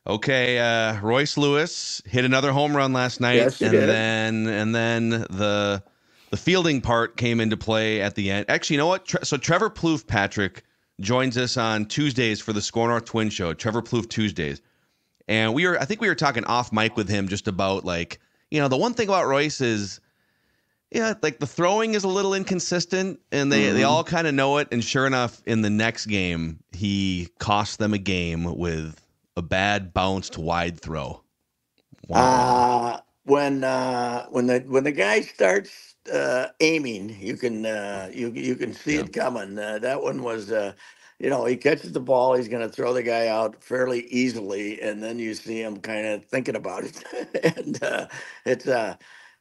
Okay, Royce Lewis hit another home run last night, Yes, he and did. then the fielding part came into play at the end. Actually, you know what? So Trevor Plouffe, Patrick, joins us on Tuesdays for the SKOR North Twin Show. Trevor Plouffe Tuesdays, and I think we were talking off mic with him just about the one thing about Royce is like the throwing is a little inconsistent, and they Hmm. all kind of know it. And sure enough, in the next game, he cost them a game with a bad bounced wide throw. Wah wah. When the guy starts aiming, you can see Yeah, it coming. That one was, he catches the ball, he's going to throw the guy out fairly easily, and then you see him kind of thinking about it, and it's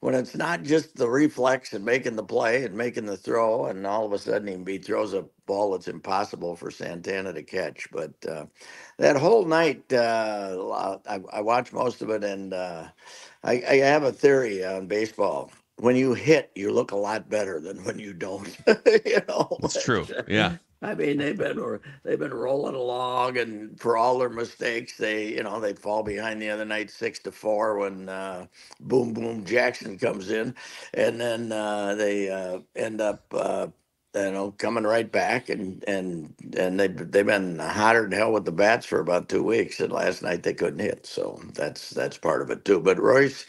when it's not just the reflex and making the play and making the throw, and all of a sudden he throws a ball that's impossible for Santana to catch, but. That whole night, I watched most of it, and I have a theory on baseball. When you hit, you look a lot better than when you don't. you know, it's true. Yeah, I mean, they've been rolling along, and for all their mistakes, they fall behind the other night 6-4 when Boom Boom Jackson comes in, and then they end up. Coming right back, and they've been hotter than hell with the bats for about 2 weeks. And last night they couldn't hit, so that's part of it too. But Royce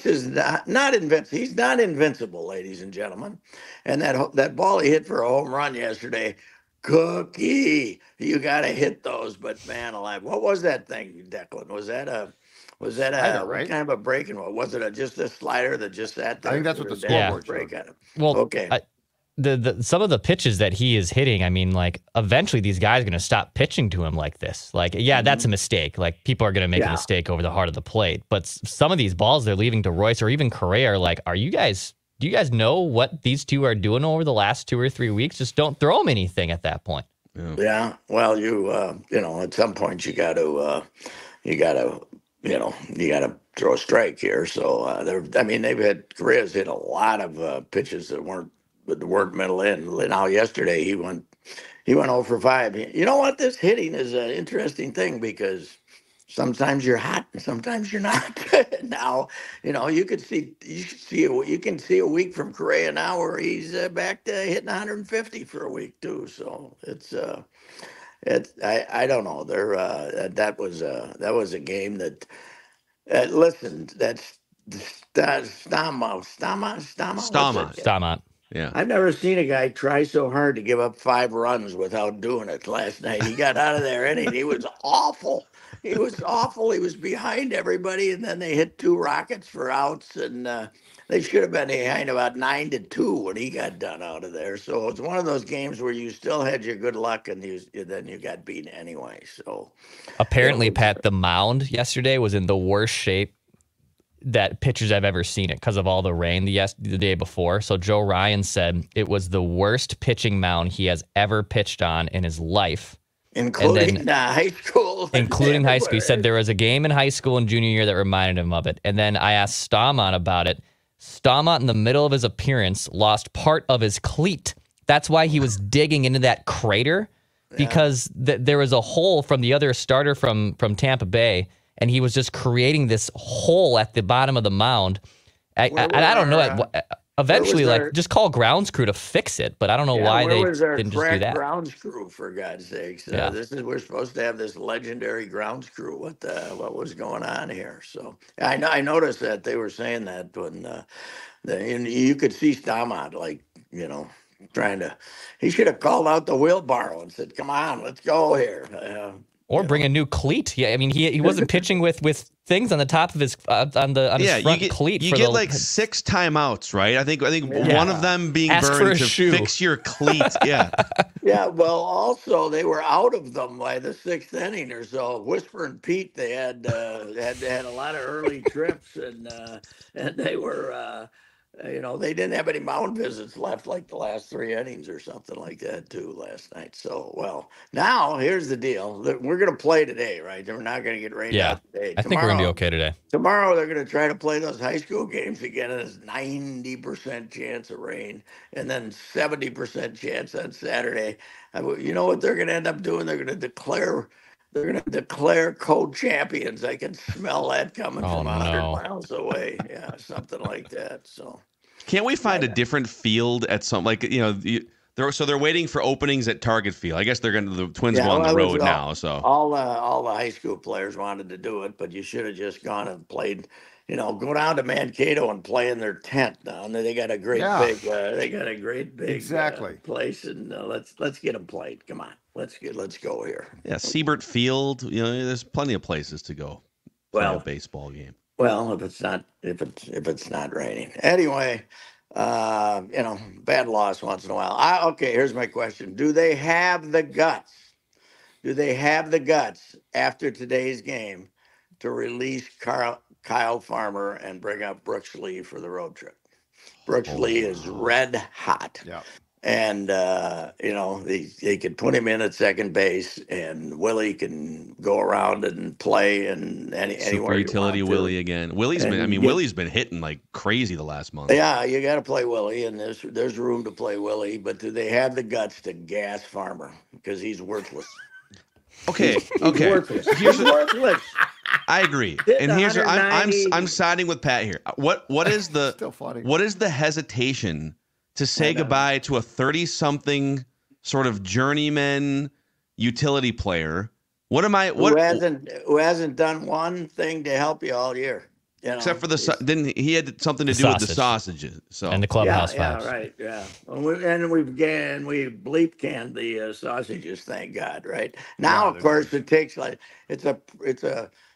is not invincible. He's not invincible, ladies and gentlemen. And that ball he hit for a home run yesterday, cookie. You got to hit those. But man alive, what was that thing, Declan? Was that a Slider, what right? kind of a break? And what was it? Just a slider that just sat I think there that's for what the a dang Yeah. scoreboard break showed. on it? Well, Okay. the some of the pitches that he is hitting, I mean, like eventually these guys are going to stop pitching to him like this. Like, yeah, that's a mistake. Like people are going to make a Yeah. mistake over the heart of the plate. But some of these balls they're leaving to Royce or even Correa are like, do you guys know what these two are doing over the last 2 or 3 weeks? Just don't throw them anything at that point. Yeah, well, at some point you gotta, you gotta throw a strike here. So I mean, Correa's hit a lot of pitches that weren't middle in. Now yesterday he went 0 for 5. You know what? This hitting is an interesting thing because sometimes you're hot and sometimes you're not. Now, you can see a week from Correa now where he's back to hitting 150 for a week too. So I don't know. That was a game that listen, Stama. What's Stama. it? Stamont. Yeah. I've never seen a guy try so hard to give up 5 runs without doing it. Last night he got out of there inning. He was awful. He was awful. He was behind everybody, and then they hit 2 rockets for outs, and they should have been behind about 9-2 when he got done out of there. So it's one of those games where you still had your good luck, and then you got beaten anyway. So it Apparently, was. Pat, the mound yesterday was in the worst shape that pitchers I've ever seen it because of all the rain the day before. So Joe Ryan said it was the worst pitching mound he has ever pitched on in his life. Including And then high school, and including high school. He said everywhere. there was a game in high school and junior year that reminded him of it. And then I asked Stamont about it. Stamont, in the middle of his appearance, lost part of his cleat. That's why he was digging into that crater because there was a hole from the other starter from Tampa Bay, and he was just creating this hole at the bottom of the mound. I don't know. Eventually, our just call grounds crew to fix it, but I don't know Yeah, why where they was our didn't just do crack that. grounds crew, for God's sakes? Yeah. We're supposed to have this legendary grounds crew. What was going on here? So I noticed that they were saying that when and you could see Stamont trying to. He should have called out the wheelbarrow and said, "Come on, let's go here." Or bring a new cleat. Yeah, I mean, he wasn't pitching with things on the top of his on his front cleat. You get like 6 timeouts, right? I think Yeah. one of them being Ask for burned a to shoe. fix your cleat. Yeah. Yeah, well, also they were out of them by the 6th inning or so. Whispering Pete, they had a lot of early trips, and they were, they didn't have any mound visits left, like the last 3 innings or something like that too last night. So, well, now here's the deal: we're going to play today, right? We're not going to get rained Yeah, out today. I think we're gonna be okay today. Tomorrow they're going to try to play those high school games again, and it's 90% chance of rain, and then 70% chance on Saturday. You know what they're going to end up doing? They're going to declare They're going to declare co-champions. I can smell that coming Oh, from 100 no. miles away. Yeah, something like that. So Can't we find a different field at some they're waiting for openings at Target Field. I guess the Twins go on the road now. So all the high school players wanted to do it, but you should have just gone and played. Go down to Mankato and play in their tent down there. They got a great big Exactly. place, and let's get them played. Come on, let's go here. yeah, Siebert Field. There's plenty of places to go play a baseball game. Well, if it's not raining. Anyway, bad loss once in a while. Okay, here's my question. Do they have the guts? Do they have the guts after today's game to release Kyle Farmer and bring up Brooks Lee for the road trip? Brooks Lee is red hot. Yeah. And, they could put him in at second base, and Willie can go around and play and anywhere. Super utility Willie again. Willie's been hitting like crazy the last month. Yeah, you got to play Willie, and there's room to play Willie, but do they have the guts to gas Farmer? Because he's worthless. Okay. He's worthless. He's worthless. I agree. Hitting And here's I'm 190. siding with Pat here. What is the Still funny. What is the hesitation to say goodbye to a 30-something sort of journeyman utility player? Who hasn't done one thing to help you all year? Except for he had something to do with the sausages. So And the clubhouse vibes. Yeah, right. Yeah, and we bleep canned the sausages. Thank God. Right now, of course, it takes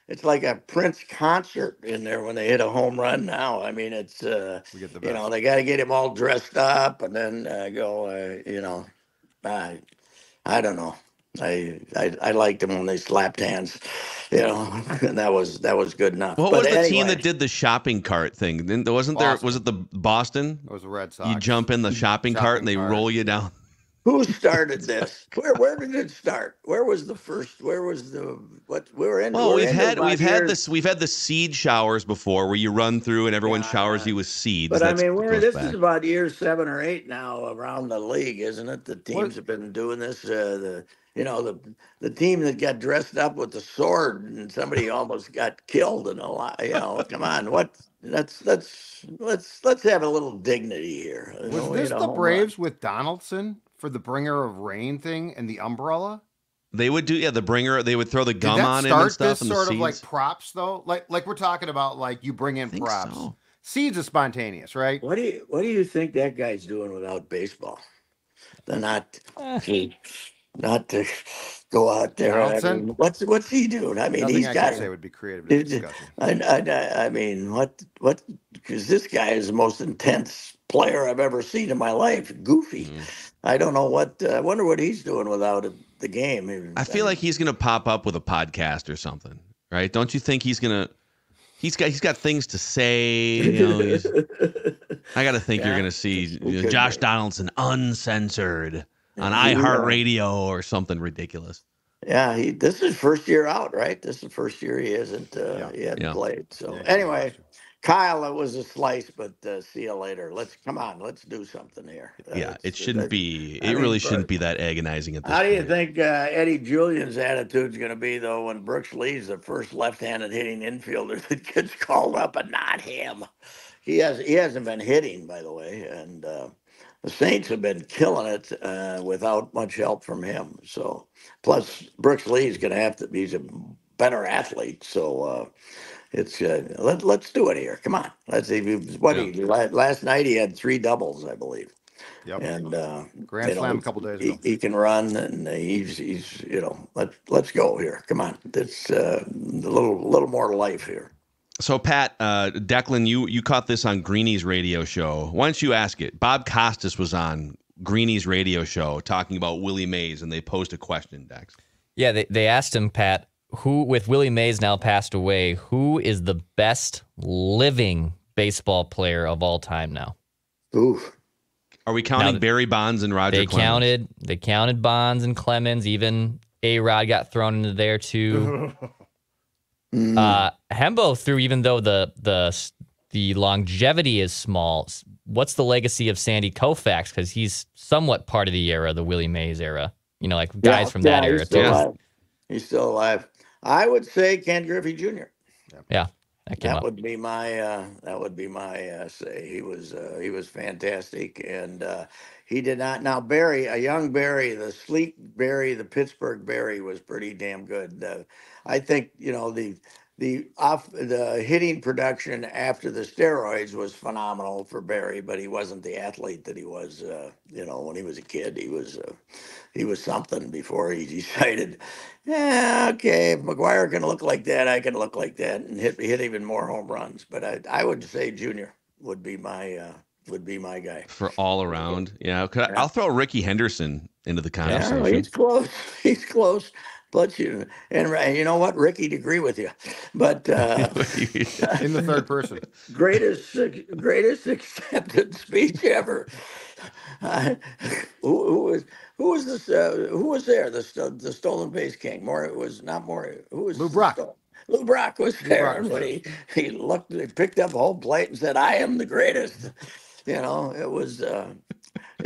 it's like a Prince concert in there when they hit a home run. Now, I mean, it's they got to get him all dressed up and then go. I don't know. I liked them when they slapped hands, and that was good enough. What was the team that did the shopping cart thing? Wasn't there? Boston. Was it the Boston? It was the Red Sox. You jump in the shopping cart and they roll you down. Who started this? Where did it start? Where was the first? Where was the what? We were in. Well, we've had the seed showers before, where you run through and everyone showers you with seeds. But I mean, this is about year 7 or 8 now around the league, isn't it? The teams have been doing this. The team that got dressed up with the sword and somebody almost got killed and a lot. Come on, what? Let's have a little dignity here. Was this the Braves with Donaldson for the bringer of rain thing and the umbrella? They would do the bringer. They would throw the gum on him and and stuff. This sort of like props though, like we're talking about, like you bring in props. So. Seeds are spontaneous, right? What do you think that guy's doing without baseball? They're not to go out there. I mean, what's he doing? I mean, Nothing he's got. Say would be creative discussion. I mean, what? Because this guy is the most intense player I've ever seen in my life. Goofy. I don't know what. I wonder what he's doing without the game. I feel like he's gonna pop up with a podcast or something, right? Don't you think he's gonna? He's got things to say. I got to think you're gonna see Josh Donaldson uncensored on iHeartRadio or something ridiculous. Yeah, this is first year out, right? This is the first year he hasn't played. So anyway, Kyle, it was a slice, but see you later. Let's do something here. It shouldn't be. It really shouldn't be that agonizing at this point. How do you think Eddie Julian's attitude's going to be though when Brooks Lee's the first left-handed hitting infielder that gets called up and not him? He hasn't been hitting, by the way, and the Saints have been killing it without much help from him. So plus Brooks Lee's going to have to. He's a better athlete, so. It's let's do it here. Come on, let's see. Last night he had 3 doubles, I believe. Yep. And grand slam a couple days ago. He can run, and he's let's go here. Come on, it's a little more life here. So Pat, Declan, you caught this on Greeny's radio show. Why don't you ask it? Bob Costas was on Greeny's radio show talking about Willie Mays, and they posed a question, Dex. Yeah, they asked him, Pat, who, with Willie Mays now passed away, who is the best living baseball player of all time now? Ooh. Are we counting Barry Bonds and Roger Clemens? They counted Bonds and Clemens. Even A-Rod got thrown into there too. Hembo threw, even though the longevity is small. What's the legacy of Sandy Koufax? Because he's somewhat part of the era, the Willie Mays era. Like guys from that era too. He's still alive. I would say Ken Griffey Jr. Yeah, that came That up. would be my say. He was fantastic, and he did not. Now Barry, a young Barry, the sleek Barry, the Pittsburgh Barry was pretty damn good. I think the hitting production after the steroids was phenomenal for Barry, but he wasn't the athlete that he was. When he was a kid, he was something before he decided, yeah, okay, if McGuire can look like that, I can look like that and hit even more home runs. But I would say Junior would be my guy. For all around. Yeah. Yeah. I'll throw Ricky Henderson into the Yeah, conversation. he's close. He's close. But you know what, Ricky'd agree with you. But In the third person. greatest acceptance speech ever. Who was this? Who was there? The stolen base king. It was not more. Who was Lou Brock. Lou Brock was there, Brock was and when he looked, he picked up a whole plate and said, "I am the greatest." It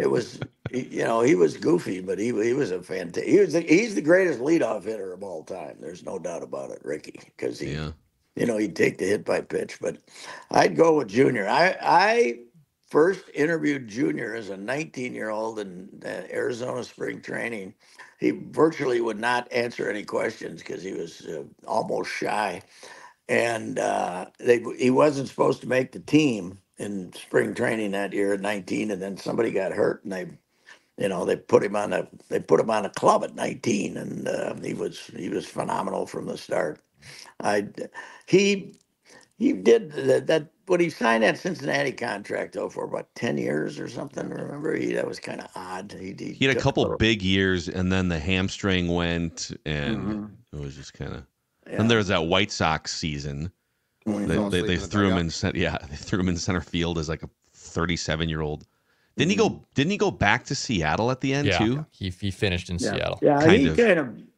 was. He was goofy, but he was a fantastic. He's the greatest leadoff hitter of all time. There's no doubt about it, Ricky, because he'd take the hit by pitch. But I'd go with Junior. I first interviewed Junior as a 19-year-old in Arizona spring training. He virtually would not answer any questions because he was almost shy, and he wasn't supposed to make the team in spring training that year at 19, and then somebody got hurt, and they put him on a club at 19, and he was phenomenal from the start. He did that when he signed that Cincinnati contract though for about 10 years or something. Remember, that was kind of odd. He had a couple big years, and then the hamstring went, and it was just kind of. Yeah. And there was that White Sox season. They threw him in. They threw him in center field as like a 37-year-old. Didn't he go back to Seattle at the end too? He finished in Seattle. Yeah,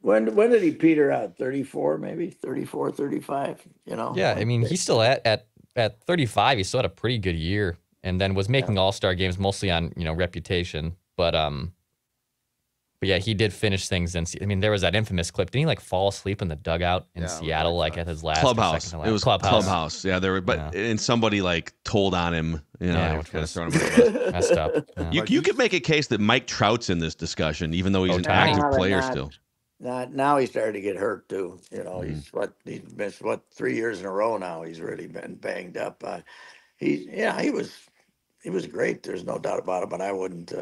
when did he peter out? 34, maybe 34, 35. Yeah, I mean, he's still at 35. He still had a pretty good year, and then was making All-Star games mostly on reputation. But yeah, he did finish things. I mean, there was that infamous clip. Didn't he fall asleep in the dugout in Seattle, at his last clubhouse? It was clubhouse. Yeah, there were, and somebody told on him. Which kind was of messed up. Yeah. You could make a case that Mike Trout's in this discussion, even though he's an active player still. Now he started to get hurt too. He's missed 3 years in a row now. He's really been banged up. He was great. There's no doubt about it. But I wouldn't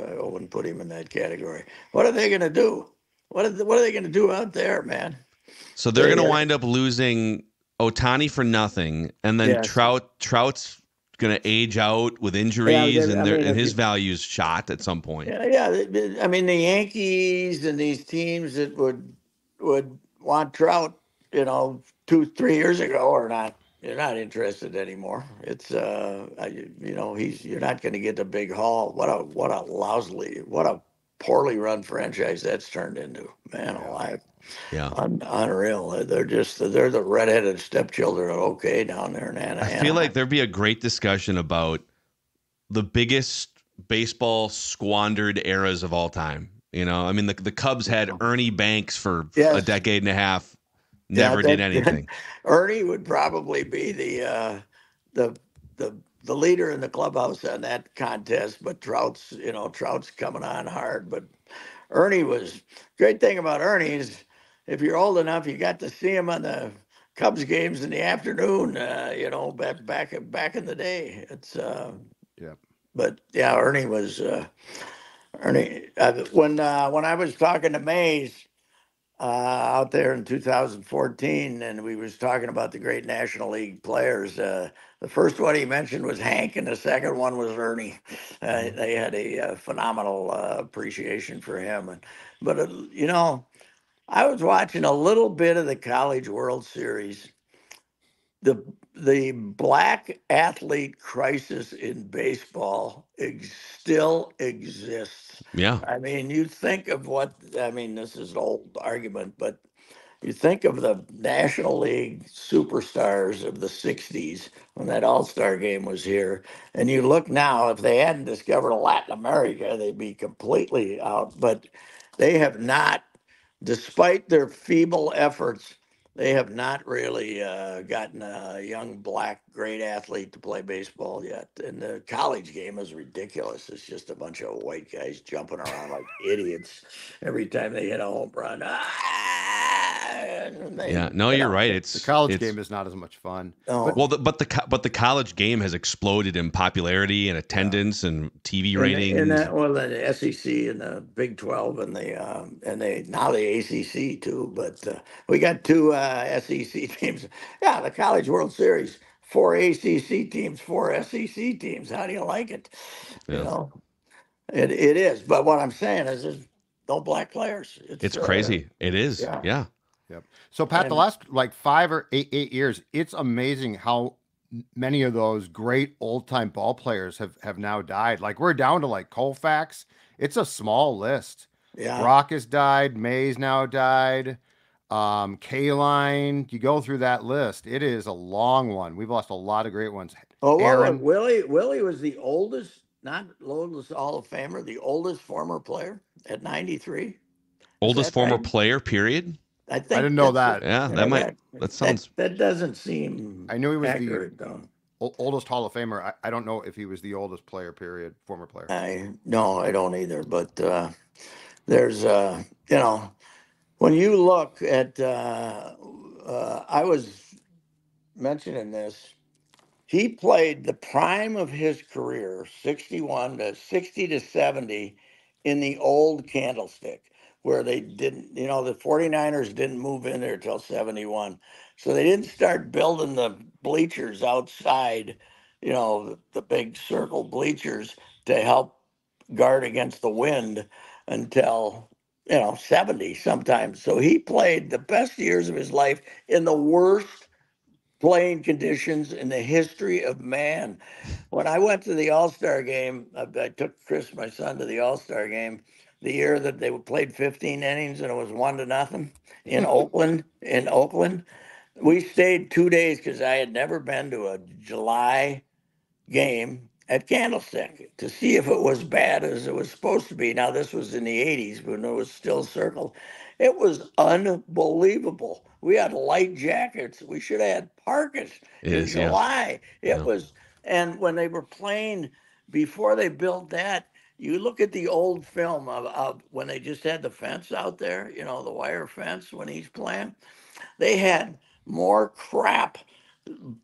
put him in that category. What are they going to do? What are they going to do out there, man? So they're going to wind up losing Ohtani for nothing, and then Trout's going to age out with injuries, and his value's shot at some point. Yeah. I mean, the Yankees and these teams that would want Trout, 2-3 years ago are not. You're not interested anymore. It's you're not going to get the big haul. What a poorly run franchise that's turned into. Man alive. Yeah. Unreal. They're the redheaded stepchildren of OK down there in Anaheim. I feel like there'd be a great discussion about the biggest baseball squandered eras of all time. I mean, the Cubs had Ernie Banks for a decade and a half. Never did anything. Ernie would probably be the leader in the clubhouse on that contest, but Trout's coming on hard. But Ernie was great thing about Ernie is if you're old enough, you got to see him on the Cubs games in the afternoon. Back in the day. It's But yeah, Ernie was Ernie. When I was talking to Mays. Out there in 2014, and we was talking about the great National League players. The first one he mentioned was Hank, and the second one was Ernie. They had a phenomenal appreciation for him. But I was watching a little bit of the College World Series. The black athlete crisis in baseball still exists. Yeah. I mean, you think of this is an old argument, but you think of the National League superstars of the 60s when that All-Star game was here, and you look now, if they hadn't discovered Latin America, they'd be completely out. But they have not despite their feeble efforts, they have not really gotten a young black great athlete to play baseball yet. And the college game is ridiculous. It's just a bunch of white guys jumping around like idiots every time they hit a home run. And they, Yeah, no, you you're know, right. The college It's game is not as much fun. no. well, but the college game has exploded in popularity and attendance and TV ratings. Well, the SEC and the Big 12 and now the ACC too. But we got two SEC teams. Yeah, the College World Series, 4 ACC teams, 4 SEC teams. How do you like it? You Yeah. know, it is. But what I'm saying is, there's no black players. It's crazy. It is. yeah. Yeah. Yep. So Pat, the And last like 5 or 8 years, it's amazing how many of those great old time ball players have now died. Like we're down to like Koufax. It's a small list. yeah. Brock has died. Mays now died. Kaline. You go through that list. It is a long one. We've lost a lot of great ones. Oh, well, Aaron. Willie was the oldest, not oldest Hall of Famer, the oldest former player at 93. Is Oldest that former right? player, period. I think I didn't know that's- that. Yeah, that sounds. that doesn't seem I knew he was accurate, though. the oldest Hall of Famer. I don't know if he was the oldest player, period, former player. No, I don't either. But there's when you look at I was mentioning this. He played the prime of his career, 61 to 60 to 70, in the old Candlestick, where they didn't, the 49ers didn't move in there till 71. So they didn't start building the bleachers outside, the big circle bleachers to help guard against the wind until, 70 sometimes. So he played the best years of his life in the worst playing conditions in the history of man. When I went to the All-Star game, I took Chris, my son, to the All-Star game the year that they played 15 innings and it was 1-0 in Oakland. We stayed 2 days because I had never been to a July game at Candlestick to see if it was bad as it was supposed to be. Now, this was in the 80s when it was still circled. It was unbelievable. We had light jackets. We should have had parkas in July. It was, and when they were playing, before they built that, you look at the old film of when they just had the fence out there, the wire fence when he's playing. They had more crap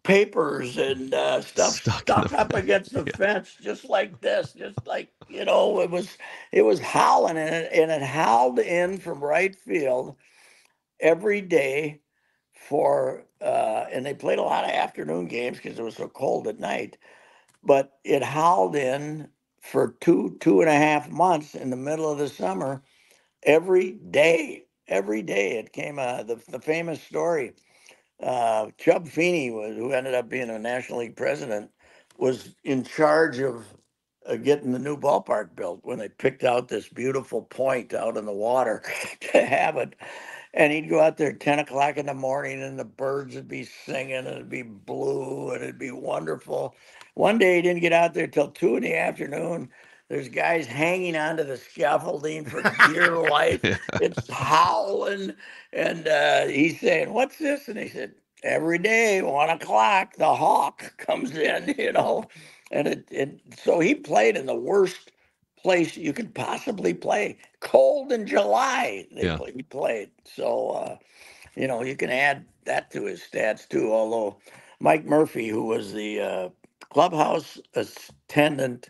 papers and stuff stuck up against the fence, just like this, just like it was howling, and it howled in from right field every day for and they played a lot of afternoon games because it was so cold at night, but it howled in for 2.5 months in the middle of the summer every day. It came the famous story. Chub Feeney, who ended up being a National League president, was in charge of getting the new ballpark built when they picked out this beautiful point out in the water to have it. And he'd go out there at 10 o'clock in the morning and the birds would be singing and it'd be blue and it'd be wonderful. One day he didn't get out there till 2 in the afternoon. There's guys hanging onto the scaffolding for dear life. It's howling. And he's saying, "What's this?" And he said, "Every day, 1 o'clock, the hawk comes in, And so he played in the worst place you could possibly play. Cold in July, he played. So, you can add that to his stats too. Although Mike Murphy, who was the clubhouse attendant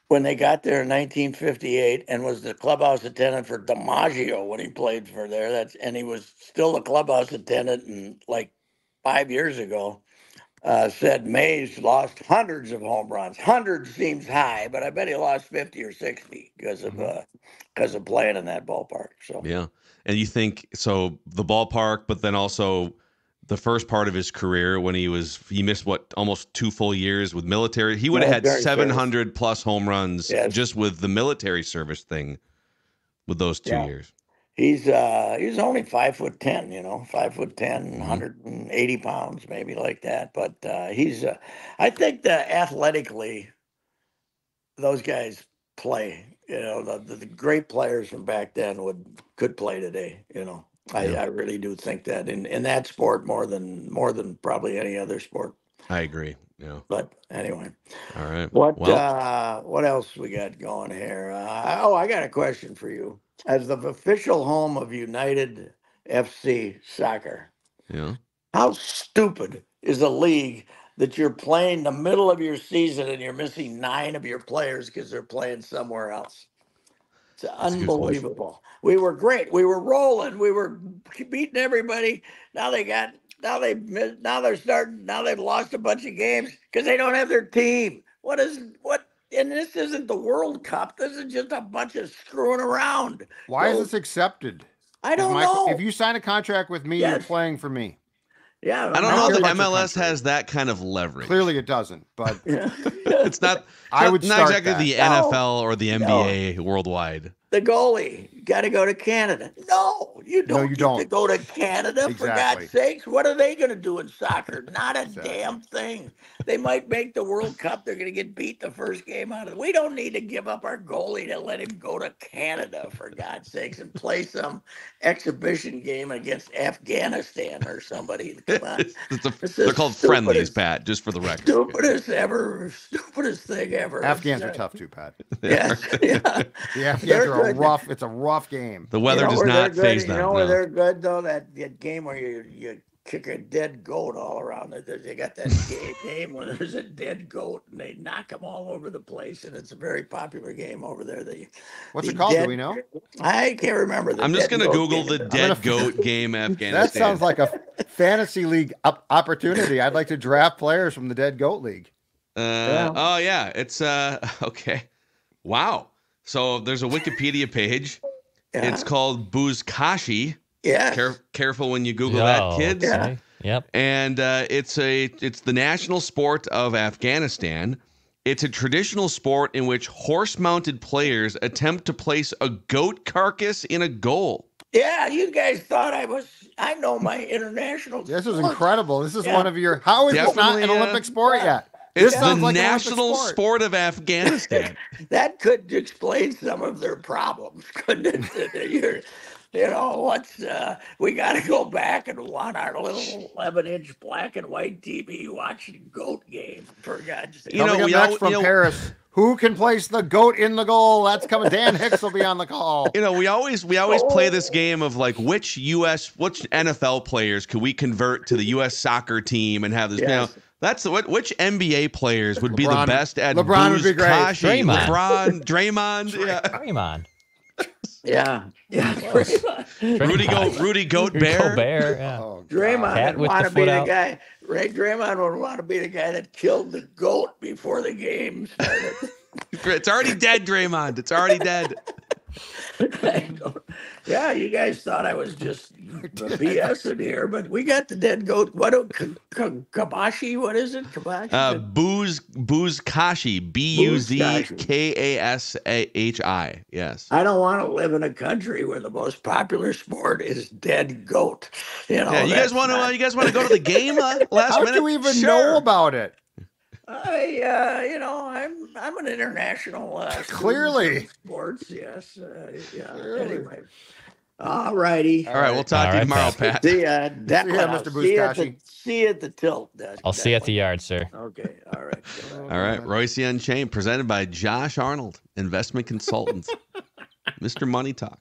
when they got there in 1958 and was the clubhouse attendant for DiMaggio when he played for there. And he was still the clubhouse attendant in like 5 years ago. Said Mays lost hundreds of home runs. Hundreds seems high, but I bet he lost 50 or 60 because of playing in that ballpark. So yeah, and you think so the ballpark, but then also the first part of his career when he missed almost 2 full years with military. He would have had 700 plus home runs just with the military service thing with those 2 years. He's only 5'10", 5'10", 180 pounds, maybe like that. But I think that athletically, those guys play. the great players from back then could play today. I really do think that in that sport more than probably any other sport. I agree. Yeah. But anyway, All right. what else we got going here? I got a question for you. As the official home of United FC Soccer, Yeah. how stupid is a league that you're playing the middle of your season and you're missing 9 of your players because they're playing somewhere else? It's unbelievable. We were great. We were rolling. We were beating everybody. Now they've lost a bunch of games because they don't have their team. And this isn't the World Cup. This is just a bunch of screwing around. Why is this accepted? I don't know. If you sign a contract with me, you're playing for me. Yeah, I don't know that MLS has that kind of leverage. Clearly, it doesn't. But it's not. I would not start exactly that. the NFL or the NBA worldwide. The goalie got to go to Canada. No, you don't. You don't. Get to go to Canada for God's sakes. What are they going to do in soccer? Not a damn thing. They might make the World Cup. They're going to get beat the first game out of it. We don't need to give up our goalie to let him go to Canada for God's sakes and play some exhibition game against Afghanistan or somebody. Come on. They're called friendlies, Pat. Just for the record. Stupidest thing ever. Afghans are tough too, Pat. Yes. Yeah. The Afghans are rough. It's a rough game. The weather does not faze them. You know where they're good though? That game where you kick a dead goat all around. They got that game where there's a dead goat and they knock them all over the place, and it's a very popular game over there. What's it called? Do we know? I can't remember. I'm just going to Google the dead goat game Afghanistan. That sounds like a fantasy league opportunity. I'd like to draft players from the dead goat league. Oh yeah, it's okay. Wow. So there's a Wikipedia page. Yeah. It's called Buzkashi. Yeah. Careful when you Google that, kids. Yeah. Yep. And it's the national sport of Afghanistan. It's a traditional sport in which horse-mounted players attempt to place a goat carcass in a goal. Yeah, you guys thought I know my international This is sport. incredible. This is one of your, how is this not an Olympic sport yet? It's the national sport of Afghanistan. That could explain some of their problems, couldn't it? We got to go back and want our little 11-inch black and white TV watching goat game, for God's sake. From Paris. Who can place the goat in the goal? That's coming. Dan Hicks will be on the call. We always play this game of like which NFL players could we convert to the U.S. soccer team and have this. Yes. That's which NBA players would be the best at LeBron would be great. Draymond. Draymond. Yeah. Draymond. Yeah. Rudy Gobert. Yeah. Oh, Draymond would want to be the guy. Draymond would want to be the guy that killed the goat before the game started. It's already dead, Draymond. It's already dead. Yeah, you guys thought I was just BSing here, but we got the dead goat. Kabashi? What is it? Kabashi? Buzkashi. Buzkashi. Yes. I don't want to live in a country where the most popular sport is dead goat. You guys want to go to the game last minute? How do you even know about it? I'm an international. Clearly. Sports, yes. Anyway. All righty. All right, we'll talk to you tomorrow, Pat. See ya, Mr. Buzkashi. See you at the tilt. I'll see you at the yard, sir. Okay, all right. All right, Reusse Unchained, presented by Josh Arnold, investment consultant. Mr. Money Talk.